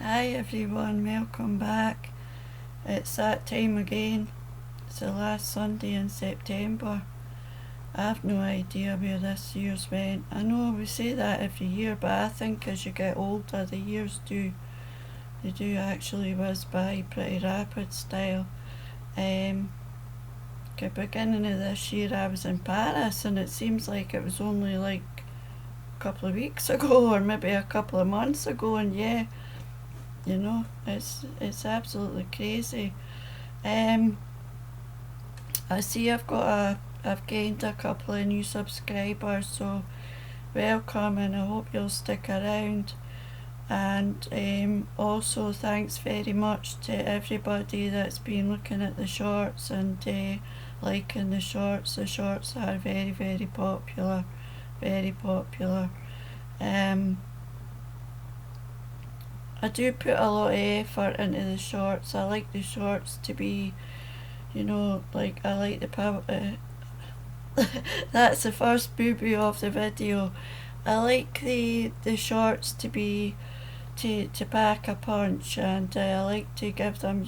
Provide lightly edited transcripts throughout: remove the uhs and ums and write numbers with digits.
Hi everyone, welcome back. It's that time again. It's the last Sunday in September. I have no idea where this year's went. I know we say that every year, but I think as you get older the years do actually whiz by pretty rapid style. The beginning of this year I was in Paris and it seems like it was only like a couple of weeks ago or maybe a couple of months ago, and yeah, you know, it's absolutely crazy. I see I've gained a couple of new subscribers, so welcome, and I hope you'll stick around. And also thanks very much to everybody that's been looking at the shorts and liking the shorts. The shorts are very, very popular, very popular. I do put a lot of effort into the shorts. I like the shorts to be, like I like the power. That's the first boo-boo of the video. I like the shorts to be to pack a punch, and I like to give them,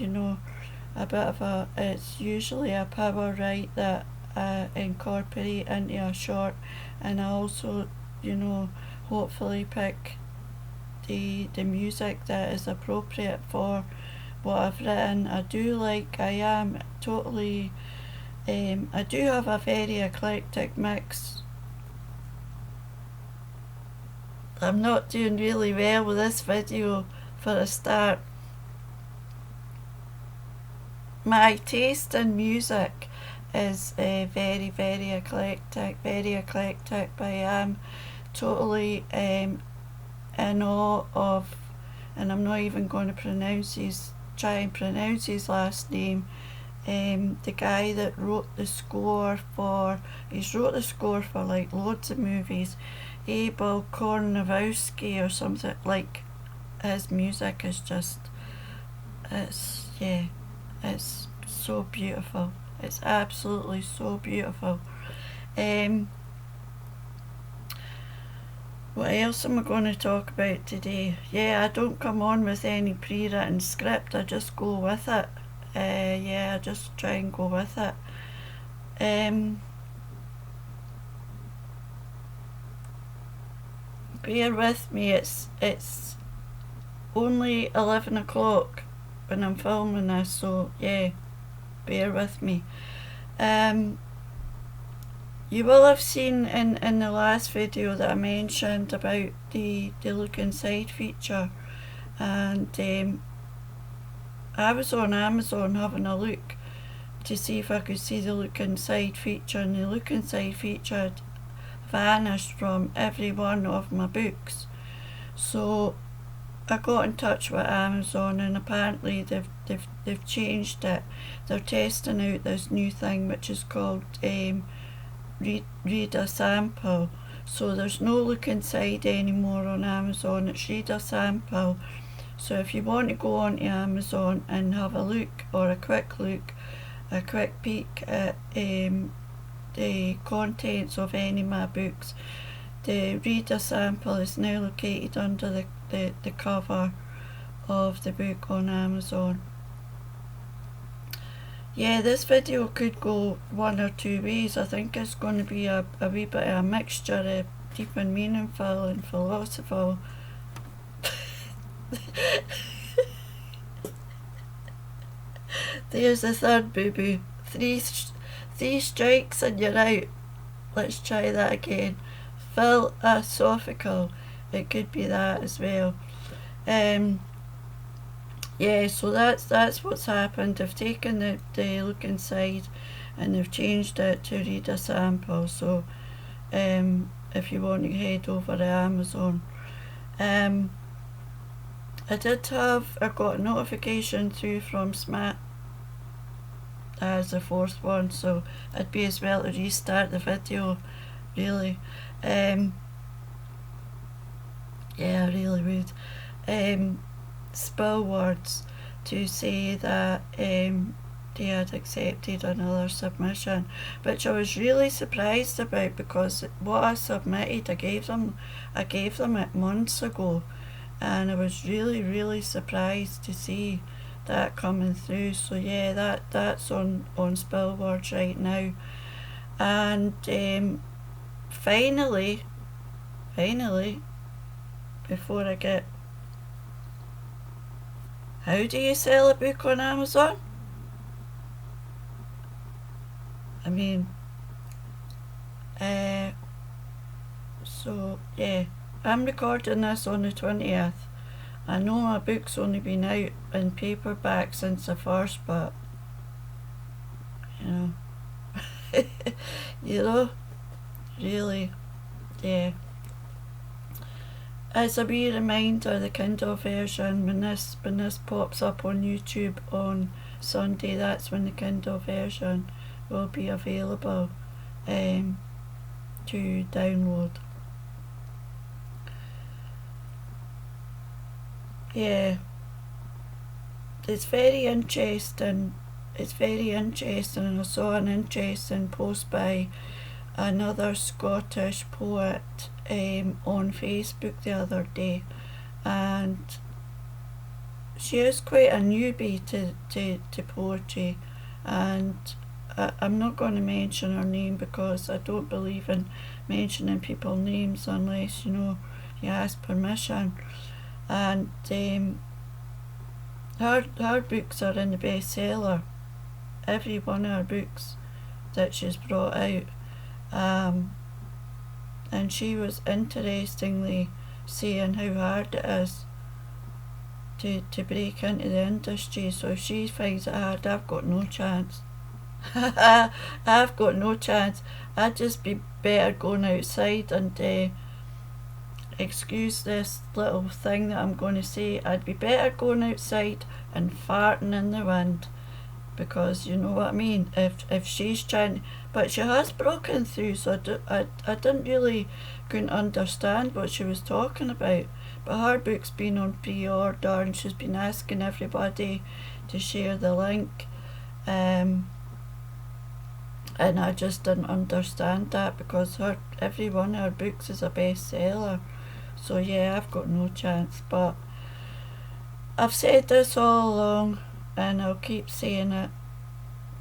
a bit of a. It's usually a power right that I incorporate into a short, and I also, hopefully pick the music that is appropriate for what I've written. I am totally, I do have a very eclectic mix. I'm not doing really well with this video for a start. My taste in music is very, very eclectic, but I am totally in awe of, and I'm not even going to try and pronounce his last name. The guy that wrote the score for, he's wrote the score for like loads of movies, Abel Kornowski or something. Like, his music is just, it's so beautiful. It's absolutely so beautiful. What else am I going to talk about today? Yeah, I don't come on with any pre-written script. I just go with it. I just try and go with it. Bear with me. It's only 11 o'clock when I'm filming this, so yeah, bear with me. You will have seen in the last video that I mentioned about the look inside feature, and I was on Amazon having a look to see if I could see the look inside feature, and the look inside feature had vanished from every one of my books. So I got in touch with Amazon, and apparently they've changed it. They're testing out this new thing which is called read a sample. So there's no look inside anymore on Amazon, it's read a sample. So if you want to go on to Amazon and have a look, or a quick peek at the contents of any of my books, the read a sample is now located under the cover of the book on Amazon. Yeah, this video could go one or two ways. I think it's going to be a wee bit of a mixture of deep and meaningful and philosophical. There's the third boo-boo. Three strikes and you're out. Let's try that again. Philosophical. It could be that as well. Yeah, so that's what's happened. They've taken the look inside and they've changed it to read a sample. So if you want to head over to Amazon. I got a notification through from Smat as the fourth one, so I'd be as well to restart the video, really. Yeah, I really would. Spillwords to say that they had accepted another submission, which I was really surprised about, because what I submitted, I gave them it months ago, and I was really surprised to see that coming through. So yeah, that's on Spillwords right now. And finally, before I get, how do you sell a book on Amazon? I mean, so yeah, I'm recording this on the 20th. I know my book's only been out in paperback since the first, but you know, you know, really, yeah. As a wee reminder, the Kindle version, when this pops up on YouTube on Sunday, that's when the Kindle version will be available to download. Yeah, it's very interesting. And I saw an interesting post by another Scottish poet on Facebook the other day, and she is quite a newbie to poetry, and I'm not going to mention her name because I don't believe in mentioning people's names unless you ask permission. And her books are in the bestseller, every one of her books that she's brought out. And she was interestingly saying how hard it is to break into the industry. So if she finds it hard, I've got no chance. I've got no chance. I'd just be better going outside and excuse this little thing that I'm going to say. I'd be better going outside and farting in the wind, because you know what I mean. If she's trying, but she has broken through, so I didn't really couldn't understand what she was talking about. But her book's been on pre-order, and she's been asking everybody to share the link, and I just didn't understand that, because every one of her books is a bestseller. So yeah, I've got no chance. But I've said this all along, and I'll keep saying it.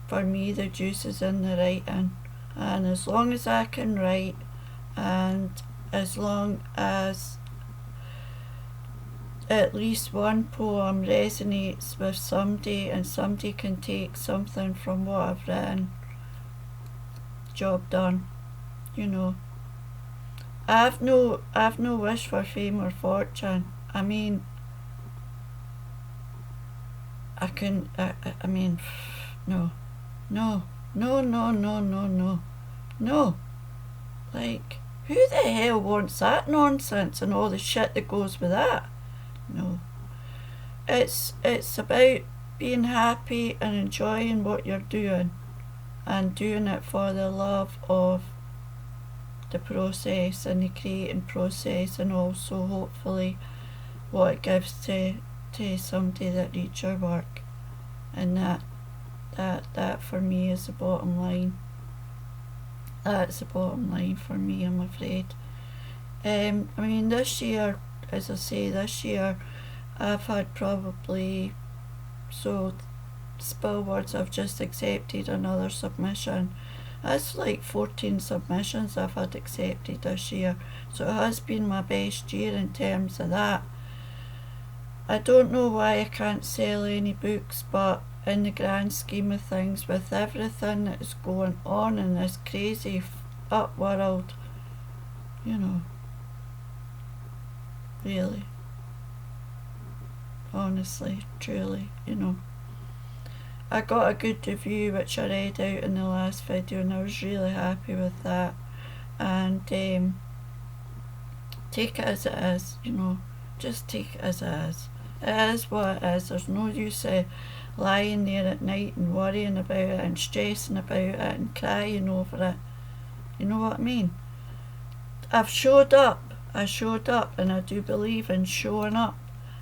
For me, the juice is in the writing, and as long as I can write, and as long as at least one poem resonates with somebody and somebody can take something from what I've written, job done. I've no wish for fame or fortune. I mean, no. Like, who the hell wants that nonsense and all the shit that goes with that? No. It's about being happy and enjoying what you're doing, and doing it for the love of the process and the creating process, and also hopefully what it gives to somebody that reads your work. And that for me is the bottom line. That's the bottom line for me, I'm afraid. I mean, this year, as I say, I've had probably, so Spillwords, I've just accepted another submission. That's like 14 submissions I've had accepted this year, so it has been my best year in terms of that. I don't know why I can't sell any books, but in the grand scheme of things, with everything that is going on in this crazy up world, really, honestly, truly, I got a good review which I read out in the last video, and I was really happy with that. And take it as it is, just take it as it is. It is what it is. There's no use lying there at night and worrying about it and stressing about it and crying over it. You know what I mean? I showed up, and I do believe in showing up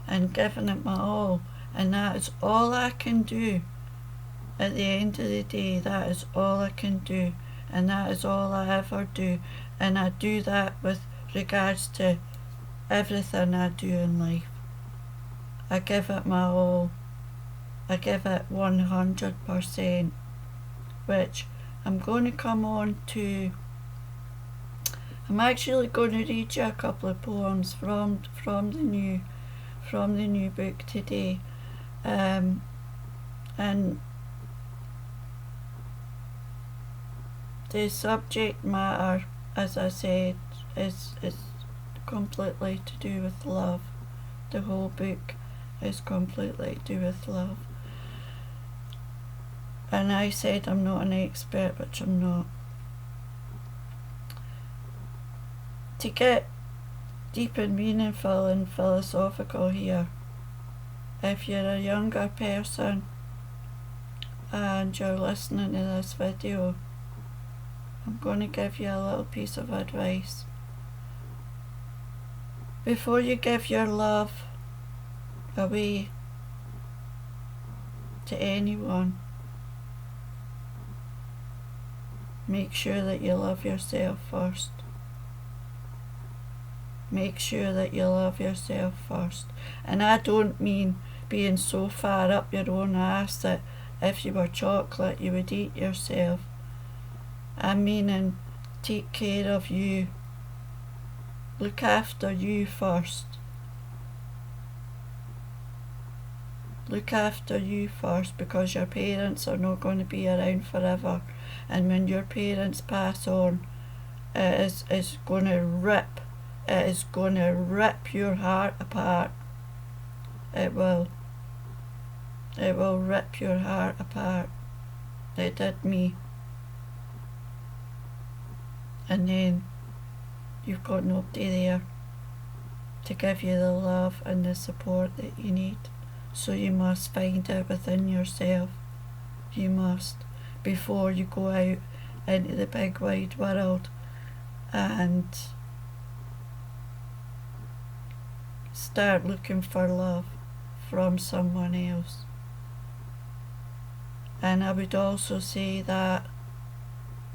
and giving it my all, and that is all I can do. At the end of the day, that is all I can do, and that is all I ever do, and I do that with regards to everything I do in life. I give it my all. I give it 100%, which I'm going to come on to. I'm actually going to read you a couple of poems from the new book today, and the subject matter, as I said, is completely to do with love. The whole book is completely to do with love. And I said I'm not an expert, which I'm not. To get deep and meaningful and philosophical here, if you're a younger person and you're listening to this video, I'm going to give you a little piece of advice. Before you give your love away to anyone, make sure that you love yourself first. Make sure that you love yourself first. And I don't mean being so far up your own arse that if you were chocolate you would eat yourself. I'm meaning take care of you. Look after you first. Look after you first, because your parents are not going to be around forever. And when your parents pass on, it is going to rip. It is going to rip your heart apart. It will. It will rip your heart apart. It did me. And then you've got nobody there to give you the love and the support that you need. So you must find it within yourself. You must, before you go out into the big wide world and start looking for love from someone else. And I would also say that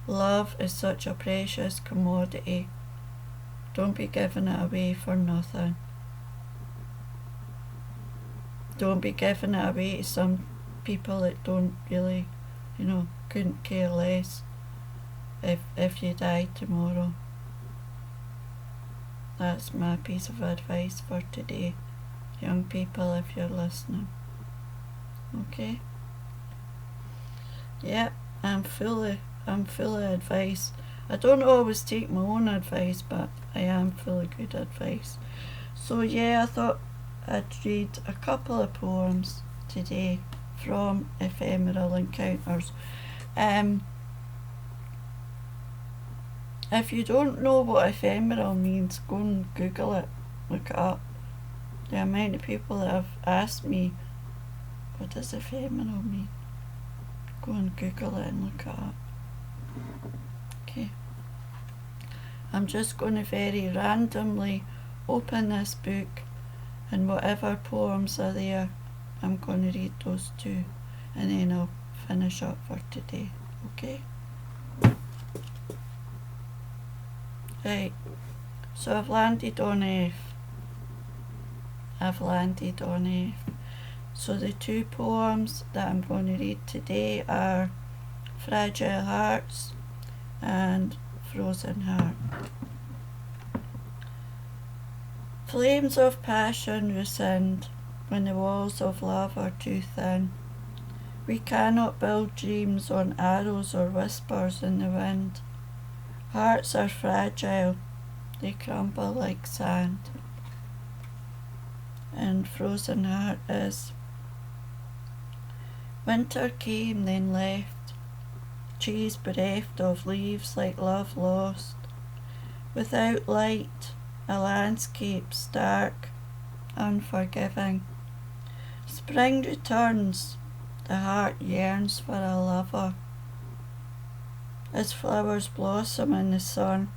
love is such a precious commodity. Don't be giving it away for nothing. Don't be giving it away to some people that don't really, couldn't care less if you die tomorrow. That's my piece of advice for today, young people, if you're listening. Okay? Yeah, I'm full of advice. I don't always take my own advice, but I am full of good advice. So yeah, I thought I'd read a couple of poems today from Ephemeral Encounters. If you don't know what ephemeral means, go and Google it, look it up. The amount of people that have asked me, what does ephemeral mean? Go and Google it and look it up. Okay. I'm just going to very randomly open this book, and whatever poems are there, I'm going to read those too, and then I'll finish up for today. Okay? Right, so I've landed on F. So the two poems that I'm going to read today are Fragile Hearts and Frozen Heart. Flames of passion rescind when the walls of love are too thin. We cannot build dreams on arrows or whispers in the wind. Hearts are fragile, they crumble like sand. And Frozen Heart is: winter came then left, trees bereft of leaves like love lost. Without light, a landscape stark, unforgiving. Spring returns, the heart yearns for a lover. As flowers blossom in the sun,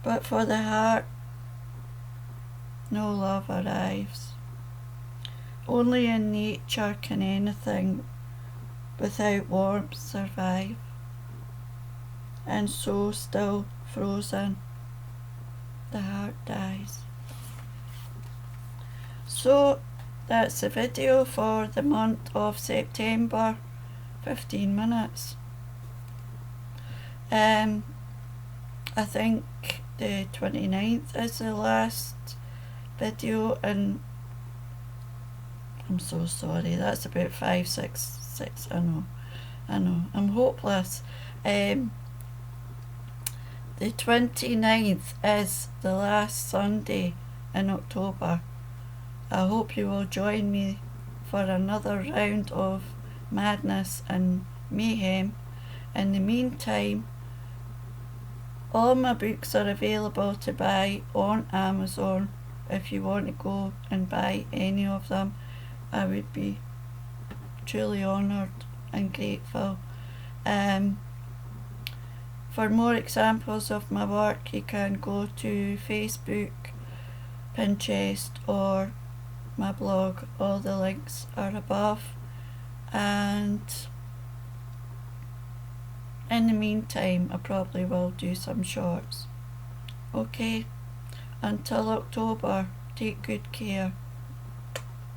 but for the heart no love arrives. Only in nature can anything without warmth survive, and so still frozen the heart dies. So that's the video for the month of September, 15 minutes. I think the 29th is the last video, and I'm so sorry, that's about 5, 6, I know, I'm hopeless. The 29th is the last Sunday in October. I hope you will join me for another round of madness and mayhem. In the meantime, all my books are available to buy on Amazon. If you want to go and buy any of them, I would be truly honoured and grateful. For more examples of my work, you can go to Facebook, Pinterest, or my blog. All the links are above. And in the meantime, I probably will do some shorts. Okay, until October, take good care.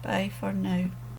Bye for now.